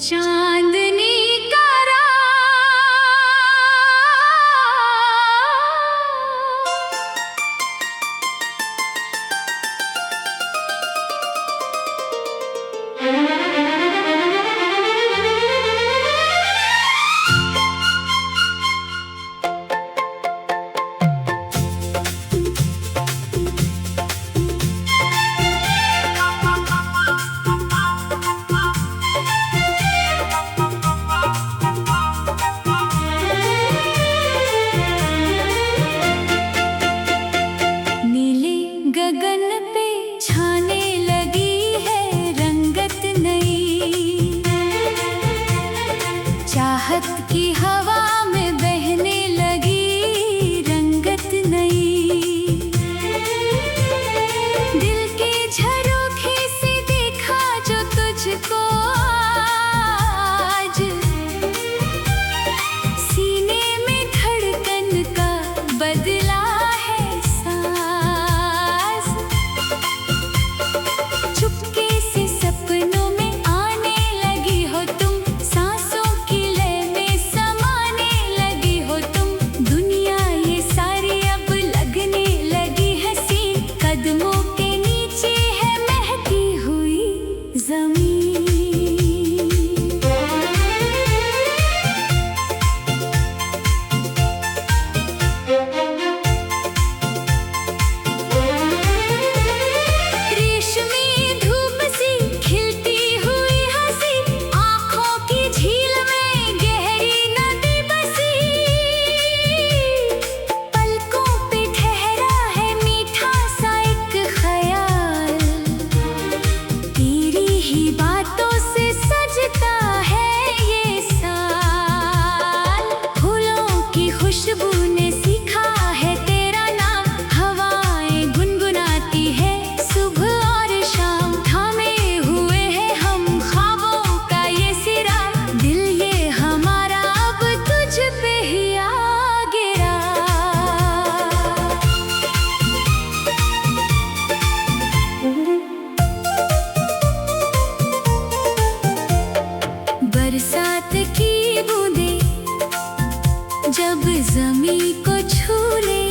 चांदनी का चाहत की हवा में बहने लगी रंगत नई। दिल के झरोखे से देखा जो तुझको आज, सीने में धड़कन का बदला है सांस। चुपके से सपनों में आने लगी हो तुम, सांसों बरसात की बूंदें जब ज़मीं को छू ले,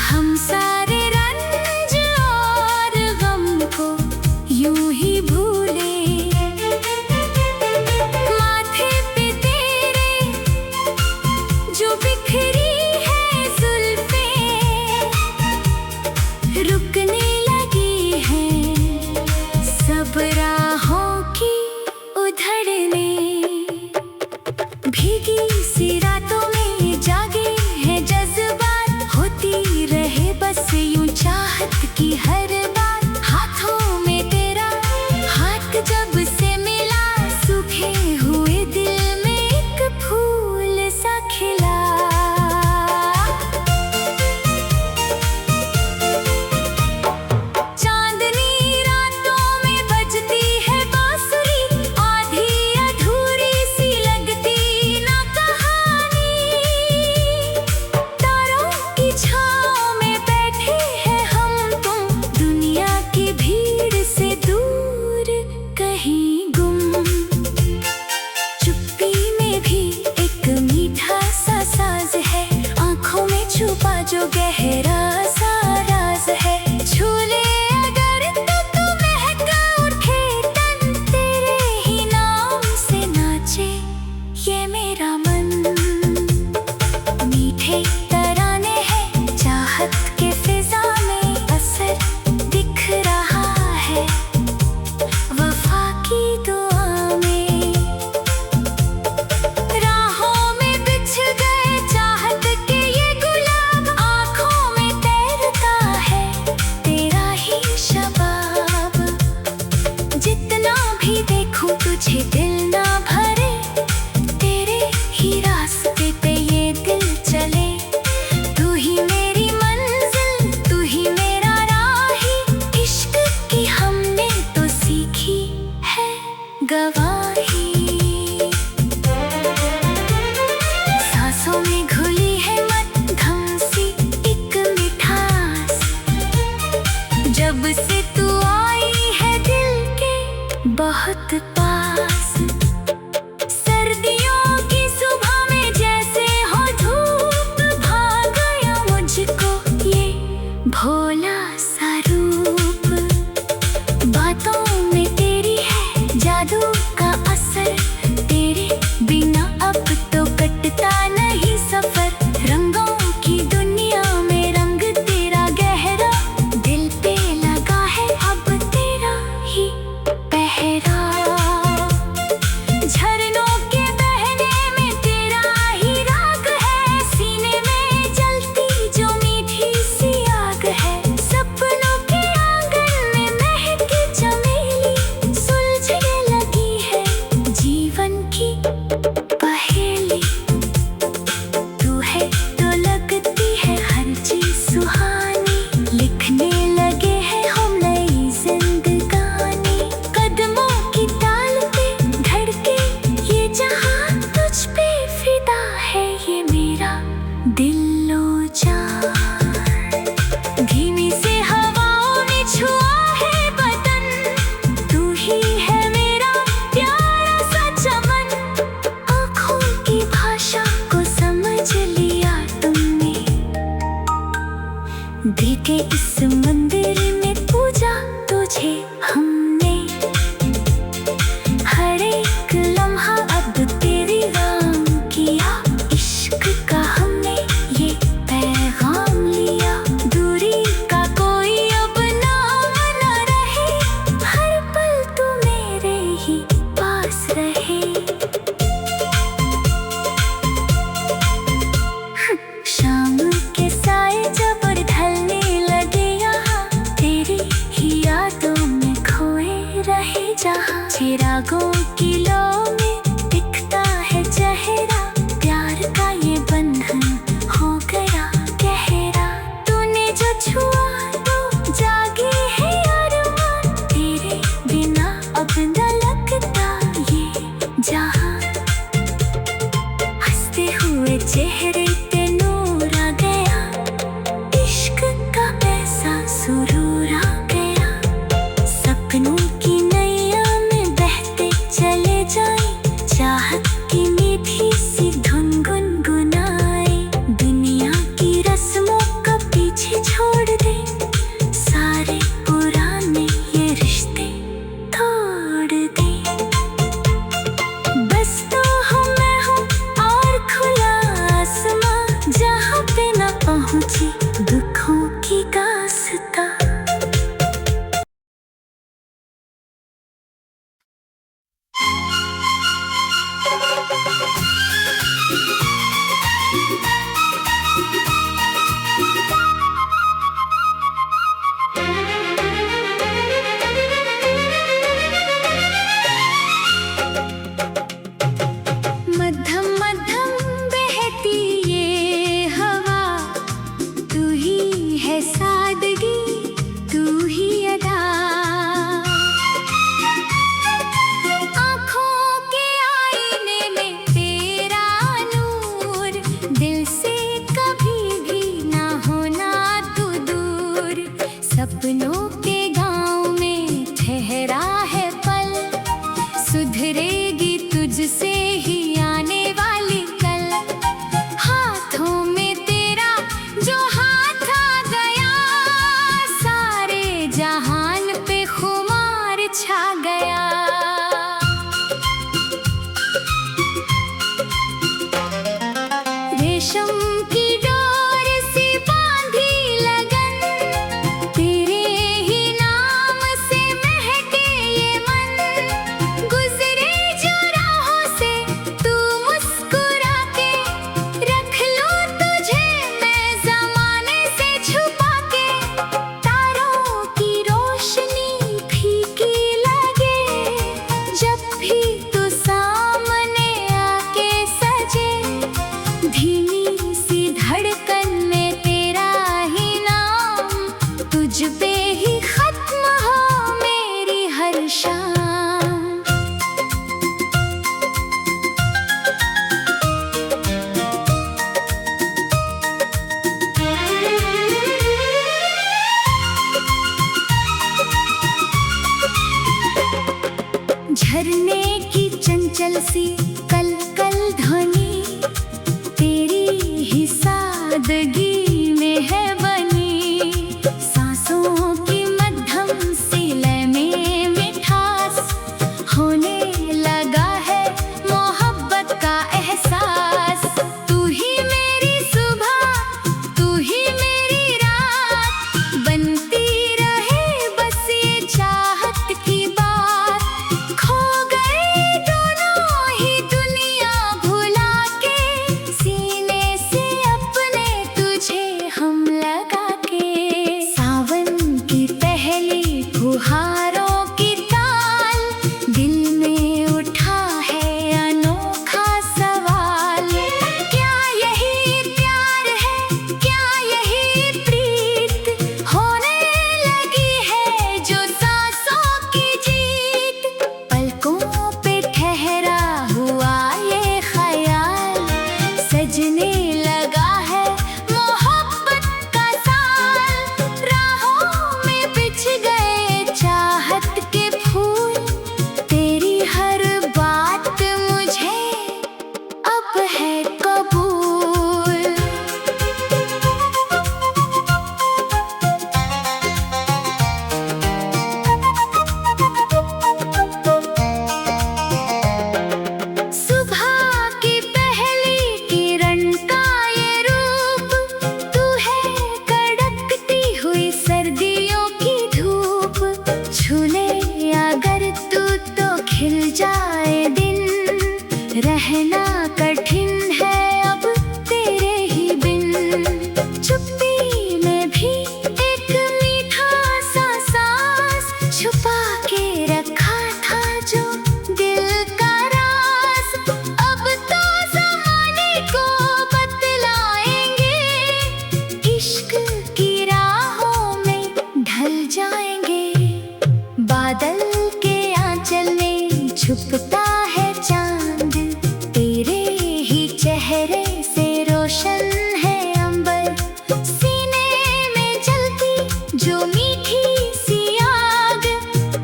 हम सारे रंज और गम को यूं ही भूले। माथे पे तेरे जो बिखरी है जुल्फें, रुकने लगी हैं सब राहों की उधड़ने। भीगी सी रातों में जागे हैं जज्बात, होती रहे बस यूं चाहत की हर बात। हाथों में तेरा हाथ जब से मिला, सूखे हुए दिल में एक फूल सा खिला। जो गहरा सा राज है, छू ले अगर तो तू महका उठे तन, तेरे ही नाम से नाचे ये मेरा मन। मीठे तराने हैं चाहत के फिजा में, असर दिख रहा है वफा की दुआ में। राहों में बिछ गए चाहत के ये गुलाब, तुझे दिल ना भरे, तेरे ही रास्ते पे ये दिल चले। तू ही मेरी मंजिल, तू ही मेरा राही, इश्क की हमने तो सीखी है गवाही। सांसों में घुली है मद्धम सी एक मिठास, जब से तू आई है दिल के बहुत पास। समझे हमने, हर एक लम्हा अब तेरी नाम किया। इश्क का हमने ये पैगाम लिया, दूरी का कोई अब नाम न रहे, हर पल तू मेरे ही पास रहे। शाम के साए जब ढलने लगे यहाँ, तेरी ही यादों में खोए रहे जहाँ। चिरागों की लौ में दिखता है चेहरा, प्यार का ये बंधन हो गया गहरा। तूने जो छुआ तो जागी है अरमान, तेरे बिना अब न लगता ये जहाँ। हंसते हुए चेहरे पे नूर आ गया, इश्क का ऐसा सुरूर आ गया। सपनों की नैया में बहते चले जाएं, चाहत की मीठी सी धुन गुनगुनाए। दुनिया की रस्मों का पीछे छोड़ दे, सारे पुराने ये रिश्ते तोड़ दे। बस तो हूँ मैं हूँ और खुला आसमां, जहाँ पे न पहुँची दुखों की दास्तां। मध्यम मध्यम बहती ये हवा, तू ही है सादगी, तू ही अदा। आँखों के आईने में तेरा नूर, दिल से कभी भी ना होना तू दूर। सपनों के गाँव में ठहरा है पल, सुधरेगी तुझसे ही आने वाली कल। हाथों में तेरा जो हाथ आ गया, सारे जहान पे खुमार छा गया। रेशम की डोर से बांधी लगन, तेरे ही नाम से महके ये मन। गुजरे जो राहों से तू मुस्कुरा के, रख लूं तुझे मैं ज़माने से छुपा के। तारों की रोशनी फीकी लगे, जब भी तू सामने आके सजे। धीमी सी धड़कन में तेरा ही नाम, तुझ पे ही खत्म हो मेरी हर शाम। झरने की चंचल सी कल कल ध्वनि, तेरी ही सादगी में है बनी। सांसों की मध्यम सी लय में मिठास, होने लगा है मोहब्बत का एहसास। तू ही मेरी सुबह, तू ही मेरी रात, बनती रहे बस ये चाहत की बात। खो गए दोनों ही झूले अगर तू तो खिल जाए दिन। रहना कठिन है अब तेरे ही बिन। चुप्पी में भी एक मीठा सा सांस छुपा के रखा था जो दिल का राज। अब तो ज़माने को बतलाएंगे, इश्क की राहों में ढल जाएंगे। बादल के आंचल में छुपता है चांद, तेरे ही चेहरे से रोशन है अंबर। सीने में जलती जो मीठी सी आग,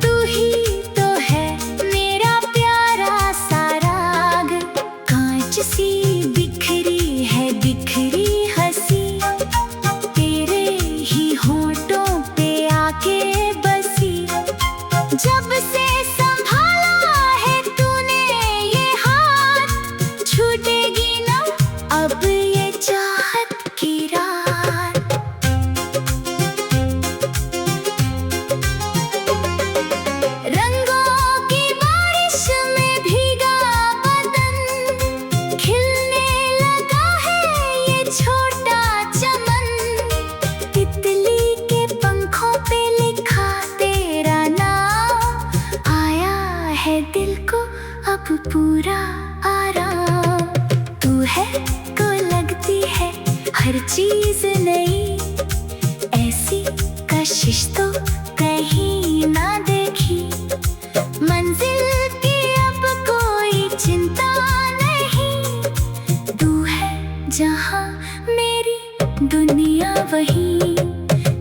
तू ही तो है मेरा प्यारा सा राग। कांच सी बिखरी है बिखरी हंसी, तेरे ही होठों पे आके बसी। जब से संभाला है तूने ये हाथ, छूटेगी ना अब ये चाहत की रात। रंगों की बारिश में भीगा बदन, खिलने लगा है ये छोटा चमन। तितली के पंखों पे लिखा तेरा नाम, आया है दिल को अब पूरा आराम। तू है तो लगती है हर चीज नई, ऐसी कशिश तो कहीं ना देखी। मंजिल की अब कोई चिंता नहीं, तू है जहाँ मेरी दुनिया वही।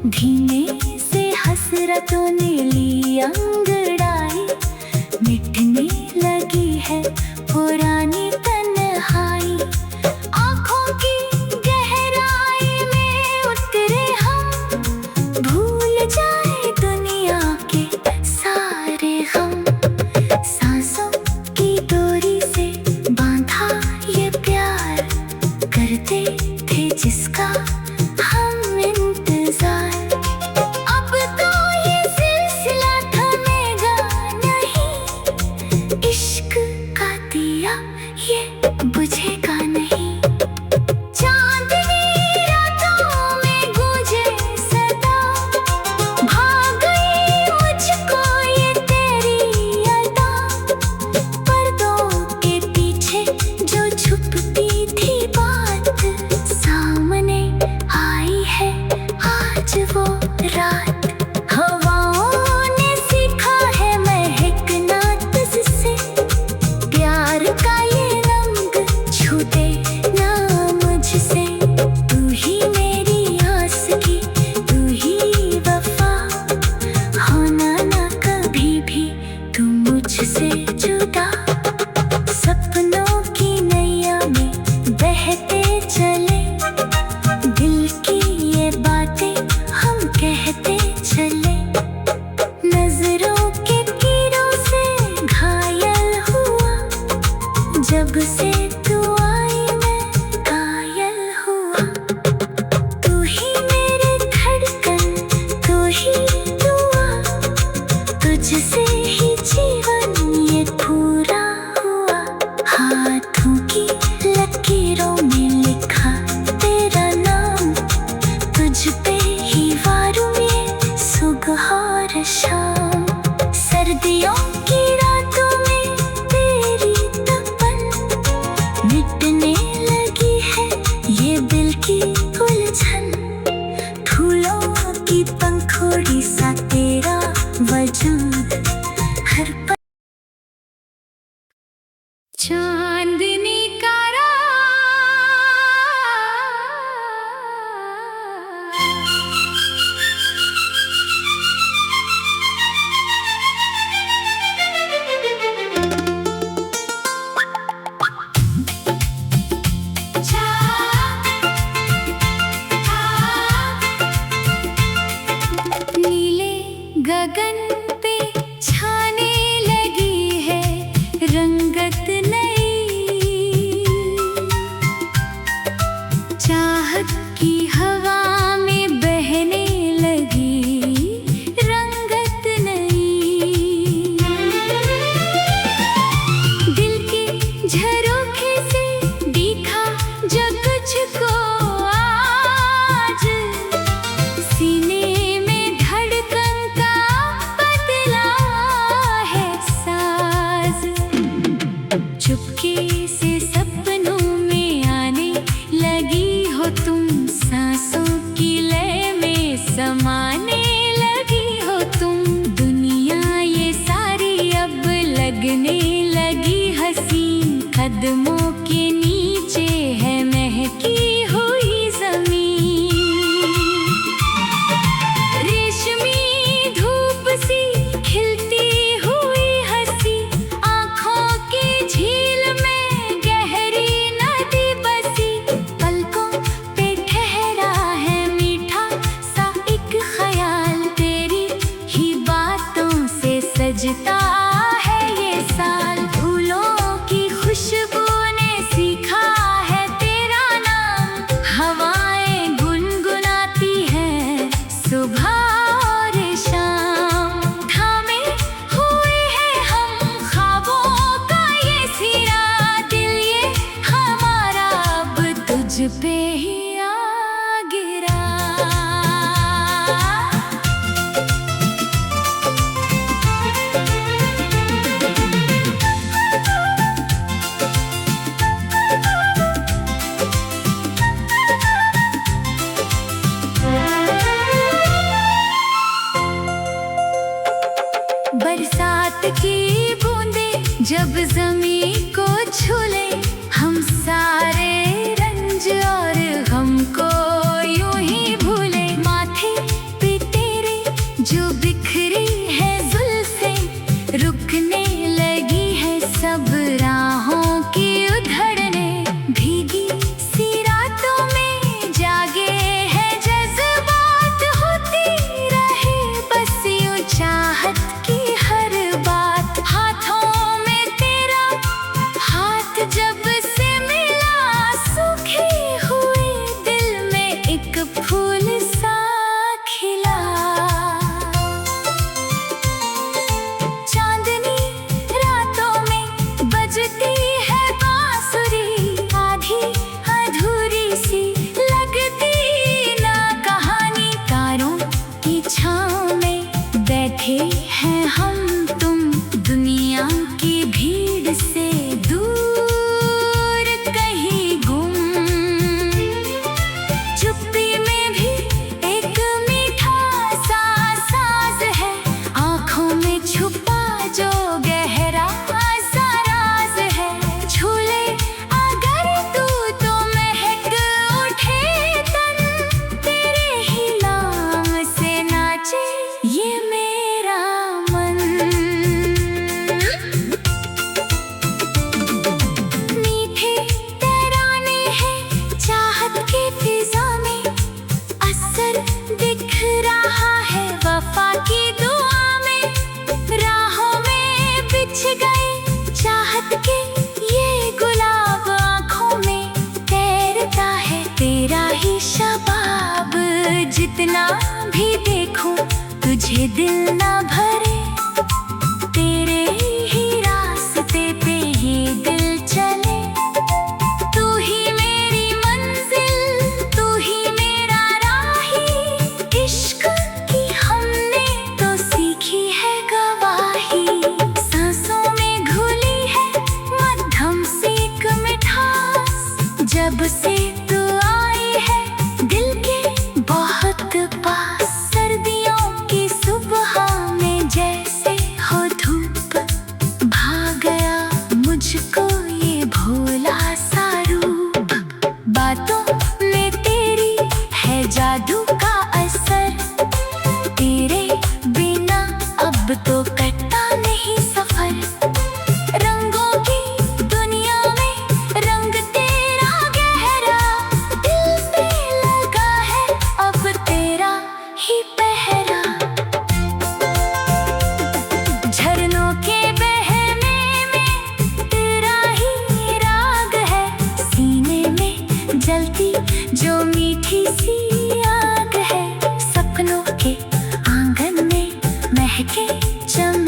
धीमे से हसरतों ने ली अंगड़ाई, मिटने लगी है पुरानी तन्हाई। आँखों की गहराई में उतरे हम, भूल जाए दुनिया के सारे गम। सांसों की डोरी से बांधा ये प्यार, करते थे जिसका हम इंतजार। अब तो ये सिलसिला थमेगा नहीं, इश्क का दिया ये बुझेगा नहीं। चांदनी रातों में गूंजे सदा, भाग गई मुझको ये तेरी अदा। पर्दों के पीछे जो छुपती थी बात, सामने आई है आज वो रात। हवाओं ने सीखा है महकना तुझसे, प्यार का ये रंग छूटे ना मुझसे। तू ही मेरी आस की, तू ही वफा, होना ना कभी भी तू मुझसे जुदा। सपनों की नैया में बहते चले, दिल की ये बातें हम कहते चले। नजरों के तीरों से घायल हुआ, जब से तू आई मैं घायल हुआ। तू ही मेरे धड़कन, तू ही दुआ, तुझसे ही जीवन ये पूरा हुआ। हाथों की लकीरों में लिखा तेरा नाम, तुझ पे ही वारूं ये सुबह और शाम। सर्दियों की रातों में तेरी तपन, मिटने लगी है ये दिल की उलझन। फूलों की पंखुड़ी सा तेरा वजूद, हर पल चांदनी का रात। कदमों के नीचे है महकी हुई जमीन। रेशमी धूप सी खिलती हुई हंसी, आँखों की झील में गहरी नदी बसी। पलकों पे ठहरा है मीठा सा एक ख्याल, तेरी ही बातों से सजता है ये साल। फूलों की खुशबू ने सीखा है तेरा नाम, हवाएं गुनगुनाती हैं सुबह और शाम। थामे हुए हैं हम ख्वाबों का ये सिरा, दिल ये हमारा अब तुझ पे ही आ गिरा। बरसात की बूंदें जब ज़मीं को छूले, हम सारे रंज और गम को यूं ही भूले। माथे पे तेरे जो बिखरी है जुल्फें, रुकने लगी है सब राहों की उधड़ने। भीगी सी रातों में जागे है जज्बात, होती रहे बस यूं चाहत की हर बात। हाथों में तेरा हाथ जब से मिला, सूखे हुए दिल में एक फूल सा खिला। चांदनी रातों में बजती है बांसुरी, आधी अधूरी सी लगती ना कहानी। तारों की छाँव में बैठे हैं हम तुम, दुनिया की भीड़ से दूर कहीं गुम। चुप्पी में भी एक मीठा सा साज है, आँखों में छुपा जो गहरा सा राज है। झूले अगर तू तो महक उठे तन, तेरे ही नाम से नाचे ये मेरा मन। मीठे तराने हैं चाहत के फिजा में, असर दिख रहा है वफा की दुआ में। राहों में बिछ गए चाहत के ये गुलाब, आँखों में तैरता है तेरा ही शबाब। जितना भी देखूं तुझे दिल ना भरे, तेरे ही रास्ते पे ये दिल चले। तू ही मेरी मंजिल, तू ही मेरा राही, इश्क की हमने तो सीखी है गवाही। सांसों में घुली है मध्यम सी एक मिठास, जब से तू आई है दिल के बहुत पास। सर्दियों की सुबह में जैसे हो धूप, भा गया मुझको ये भोला सा रूप। बातों में तेरी है जादू का असर, तेरे बिना अब तो कटता नहीं सफर। रंगों की दुनिया में रंग तेरा गहरा, दिल पे लगा है अब तेरा ही पहरा। झरनों के बहने में तेरा ही राग है, सीने में जलती जो मीठी सी आग है। सपनों के आंगन में महके चमन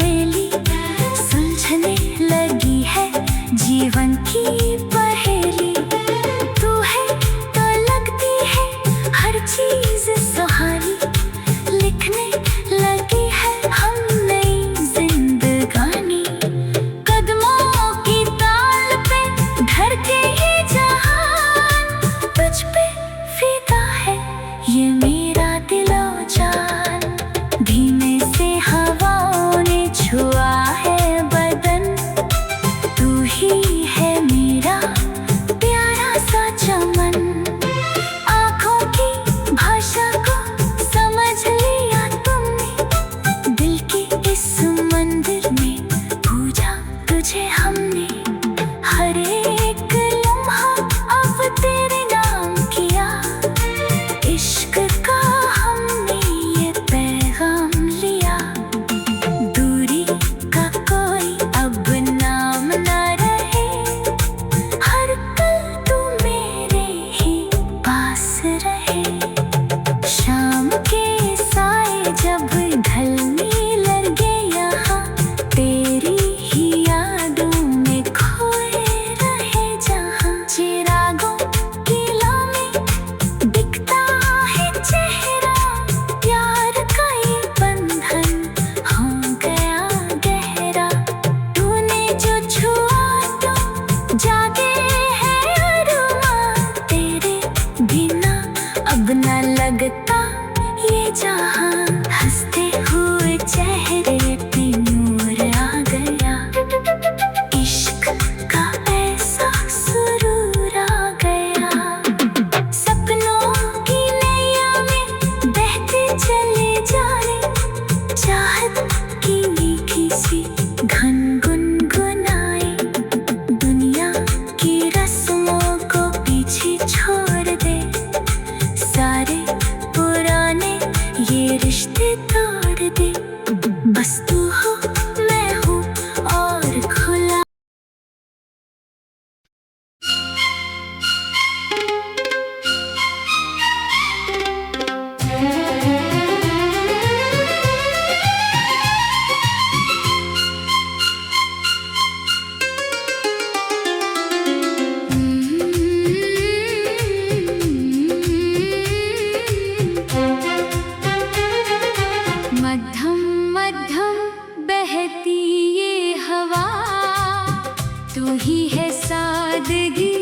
तू ही है सादगी,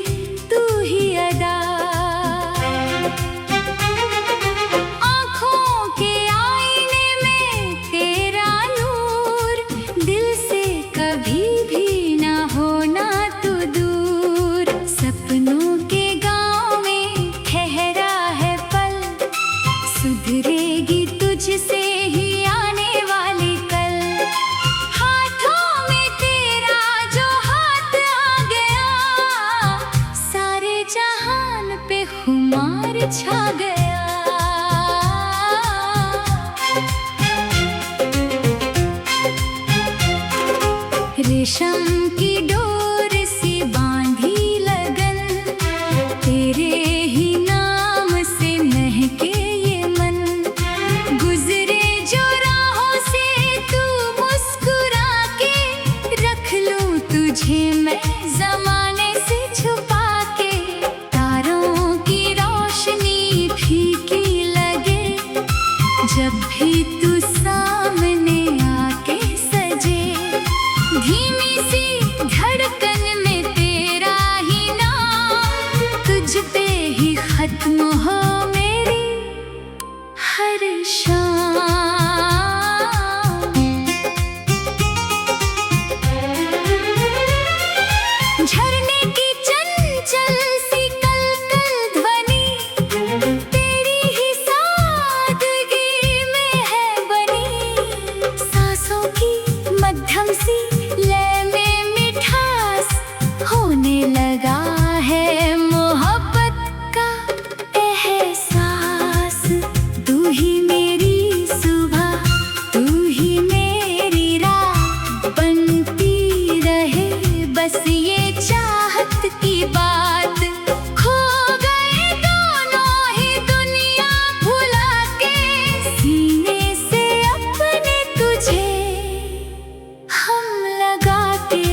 तू ही अदा। आँखों के आईने में तेरा नूर, दिल से कभी भी ना होना तू दूर। सपनों के गाँव में ठहरा है पल, सुधरेगी तुझसे ही आने वाली कल। हाथों में तेरा जो हाथ आ गया, सारे जहान पे खुमार छा गया। रेशम की डोर सी बांधी लगन, तेरे ही नाम से महके ये मन। गुजरे जो राहों से तू मुस्कुरा के, रख लूं तुझे मैं ज़माने से छुपा के। तारों की रोशनी फीकी लगे, जब भी तू सामने आके सजे। धीमी सी धड़कन में तेरा ही नाम, तुझ पे ही खत्म हो मेरी हर शाम। झरने की चंचल सी कल-कल ध्वनि, तेरी ही सादगी में है बनी। सांसों की मध्यम सी लय में मिठास, होने लगा है मोहब्बत का एहसास। तू ही मेरी सुबह, तू ही मेरी रात, बनती रहे बस ये चाहत की बात। खो गए दोनों ही दुनिया भुला के, सीने से अपने तुझे हम लगाते।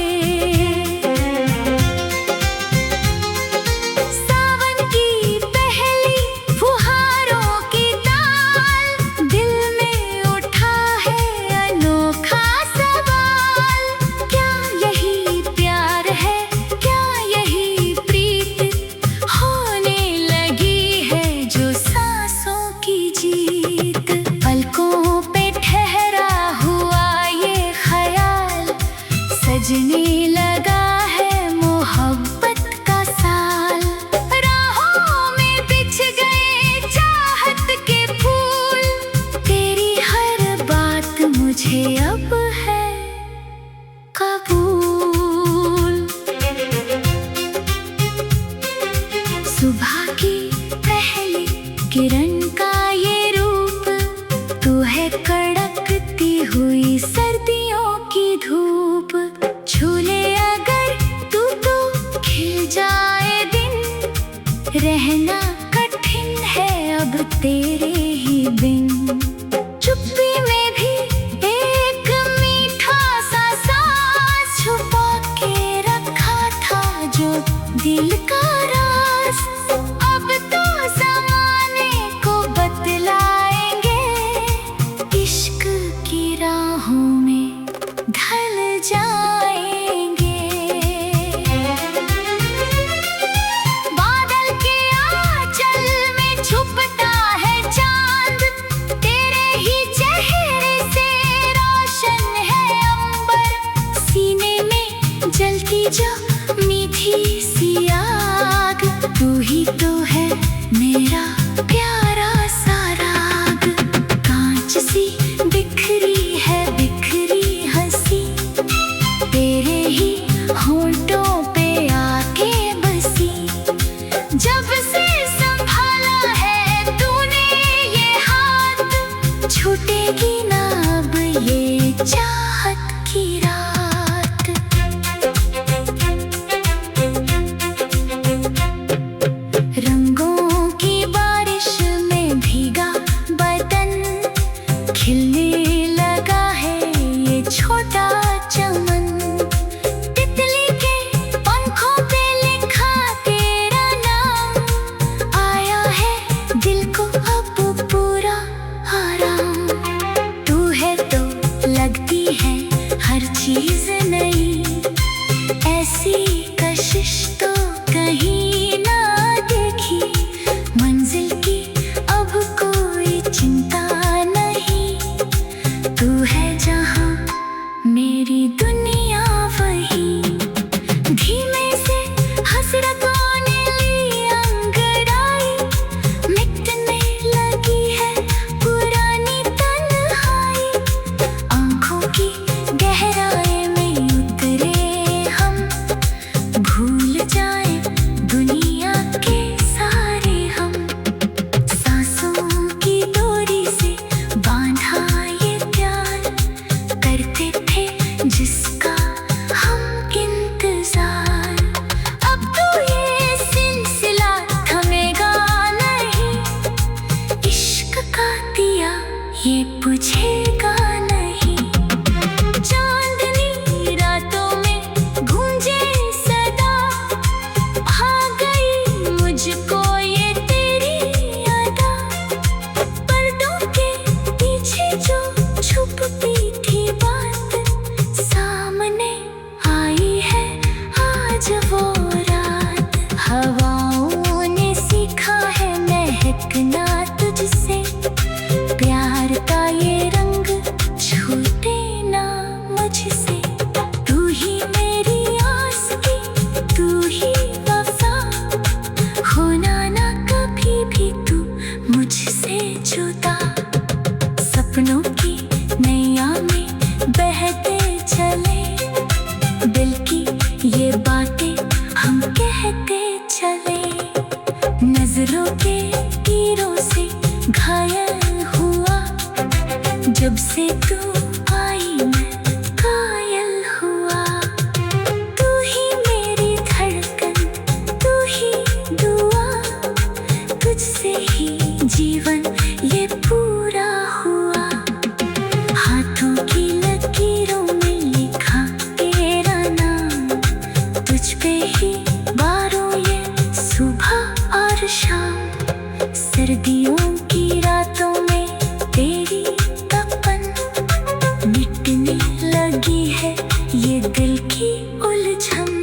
सावन की पहली फुहारों की ताल, दिल में उठा है अनोखा सवाल। क्या यही प्यार है, क्या यही प्रीत, होने लगी है जो सांसों की जीत। पलकों पे ठहरा हुआ ये ख्याल, सजने लगा है मोहब्बत का साल। राहों में बिछ गए चाहत के फूल, तेरी हर बात मुझे अब है कबूल। सुबह की पहली किरण का ये रूप, तू है कड़कती हुई सर्दियों की धूप। छू ले अगर तू तो खिल जाए दिन, रहना कठिन है अब तेरे ही बिन। चुप्पी में भी एक मीठा सा सांस, छुपा के रखा था जो दिल का राज। अब तो ज़माने को बतलाएंगे, इश्क की राहों में ढल जाएंगे। बादल के आंचल में छुपता है चांद, तेरे ही चेहरे से रोशन है अंबर। सीने में जलती जो मीठी सी आग, तू ही तो है मेरा प्यारा सा राग। कांच सी बिखरी है बिखरी हंसी, तेरे ही होंठों पे आके बसी। जब से संभाला है तूने ये हाथ, छूटेगी ना अब ये चाहत की रात। रंगों की बारिश में भीगा बदन, खिलने लगा है ये छोटा चमन। तितली के पंखों पे लिखा तेरा नाम, आया है दिल को अब पूरा आराम। तू है तो लगती है हर चीज नई, ऐसी मेरी दुनिया वही धीमे से हसरतों ने ली अंगड़ाई, मिटने लगी है पुरानी तन्हाई। आँखों की गहराई में उतरे हम, भूल जाए दुनिया के सारे हम। सांसों की डोरी से बांधा ये प्यार, करते थे जिसका हम इंतजार। अब तो ये सिलसिला थमेगा नहीं, इश्क का दिया ये बुझेगा नहीं। चांदनी रातों में गूंजे सदा, आ गई मुझको ये तेरी अदा। पर्दों के पीछे जो छुपती थी बात, सामने आई है आज वो रात। हवाओं ने सीखा है महकना तुझसे, प्यार का ये रंग छूटे ना मुझसे। तू ही मेरी आस की, तू ही वफा, होना ना कभी भी तू मुझसे जुदा। सपनों की नैया में बहते चले, दिल की ये बातें हम कहते चले। नजरों के तीरों से घायल हुआ, जब से तू आई मैं कायल हुआ। तू ही मेरी धड़कन, तू ही दुआ, तुझसे ही जीवन ये पूरा हुआ। हाथों की लकीरों में लिखा तेरा नाम, तुझ पे ही बारों ये सुबह और शाम। सर्दियों की रातों में तेरी तपन, मिटने लगी है ये दिल की उलझन।